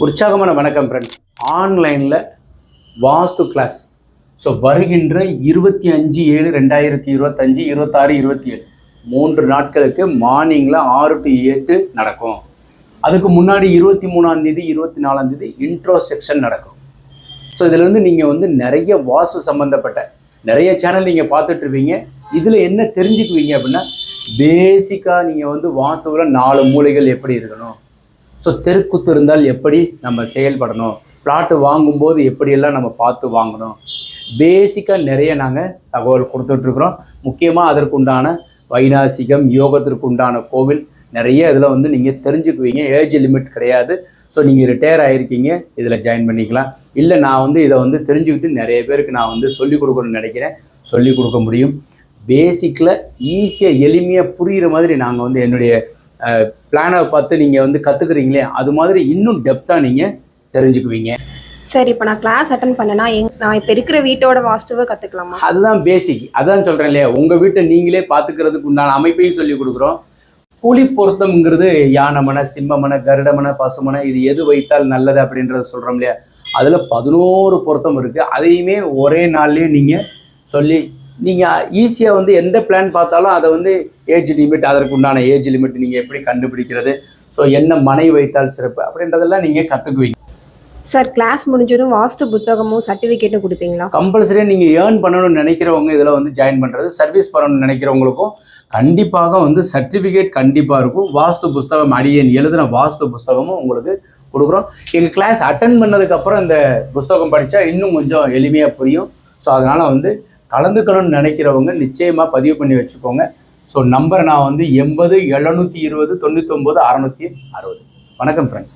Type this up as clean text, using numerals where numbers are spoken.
உற்சாகமான வணக்கம் ஃப்ரெண்ட்ஸ். ஆன்லைனில் வாஸ்து கிளாஸ் வருகின்ற 25/7/2025 26 27 3 நாட்களுக்கு மார்னிங்கில் 6 to 8 நடக்கும். அதுக்கு முன்னாடி 23ஆம் தேதி 24ஆம் தேதி இன்ட்ரோ செக்ஷன் நடக்கும். இதில் நீங்கள் நிறைய வாஸ்து சம்மந்தப்பட்ட நிறைய சேனல் நீங்கள் பார்த்துட்ருப்பீங்க. இதில் என்ன தெரிஞ்சுக்குவீங்க அப்படின்னா, பேசிக்காக நீங்கள் வாஸ்துவில் 4 மூலைகள் எப்படி இருக்கணும், தெருக்குத்து இருந்தால் எப்படி நம்ம செயல்படணும், பிளாட்டு வாங்கும்போது எப்படியெல்லாம் நம்ம பார்த்து வாங்கணும், பேசிக்காக நிறைய நாங்கள் தகவல் கொடுத்துட்ருக்குறோம். முக்கியமாக அதற்குண்டான வைநாசிகம் யோகத்திற்கு உண்டான கோவில் நிறைய இதில் நீங்கள் தெரிஞ்சுக்குவீங்க. ஏஜ் லிமிட் கிடையாது. நீங்கள் ரிட்டையர் ஆகிருக்கீங்க, இதில் ஜாயின் பண்ணிக்கலாம். இல்லை நான் இதை தெரிஞ்சுக்கிட்டு நிறைய பேருக்கு நான் சொல்லிக் கொடுக்கணும்னு நினைக்கிறேன், சொல்லிக் கொடுக்க முடியும். பேசிக்கில் ஈஸியாக எளிமையாக புரிகிற மாதிரி நாங்கள் என்னுடைய பிளானை பார்த்து நீங்கள் கற்றுக்குறீங்களே, அது மாதிரி இன்னும் டெப்த்தாக நீங்கள் தெரிஞ்சுக்குவீங்க. சரி, இப்போ நான் கிளாஸ் அட்டன் பண்ணேன்னா நான் இப்போ இருக்கிற வீட்டோட வாஸ்துவை கற்றுக்கலாமா? அதுதான் பேசிக். அதான் சொல்கிறேன் இல்லையா, உங்கள் வீட்டை நீங்களே பார்த்துக்கிறதுக்கு உண்டான அமைப்பையும் சொல்லி கொடுக்குறோம். புலி பொருத்தம்ங்கிறது யானமனை, சிம்மமனை, கருடமனை, பசுமனை, இது எது வைத்தால் நல்லது அப்படின்றத சொல்கிறோம் இல்லையா, அதில் 11 பொருத்தம் இருக்குது. அதையுமே ஒரே நாள்லேயே நீங்கள் சொல்லி நீங்கள் ஈஸியாக எந்த பிளான் பார்த்தாலும் அதை ஏஜ் லிமிட், அதற்கு உண்டான ஏஜ் லிமிட் நீங்கள் எப்படி கண்டுபிடிக்கிறது, என்ன மனை வைத்தால் சிறப்பு அப்படின்றதெல்லாம் நீங்கள் கற்றுக்குவீங்க. சார், கிளாஸ் முடிஞ்சதும் வாஸ்து புத்தகமும் சர்டிஃபிகேட்டும் கொடுப்பீங்களா? கம்பல்சரியாக நீங்கள் ஏர்ன் பண்ணணும்னு நினைக்கிறவங்க இதில் ஜாயின் பண்ணுறது, சர்வீஸ் பண்ணணும்னு நினைக்கிறவங்களுக்கும் கண்டிப்பாக சர்டிஃபிகேட் கண்டிப்பாக இருக்கும். வாஸ்து புஸ்தகம் அடியேன் எழுதின வாஸ்து புஸ்தகமும் உங்களுக்கு கொடுக்குறோம். எங்கள் கிளாஸ் அட்டன் பண்ணதுக்கப்புறம் இந்த புஸ்தகம் படித்தா இன்னும் கொஞ்சம் எளிமையாக புரியும். அதனால் கலந்துக்கணும்னு நினைக்கிறவங்க நிச்சயமாக பதிவு பண்ணி வச்சுக்கோங்க. நம்பர் நான் 80 720 99 660. வணக்கம் ஃப்ரெண்ட்ஸ்.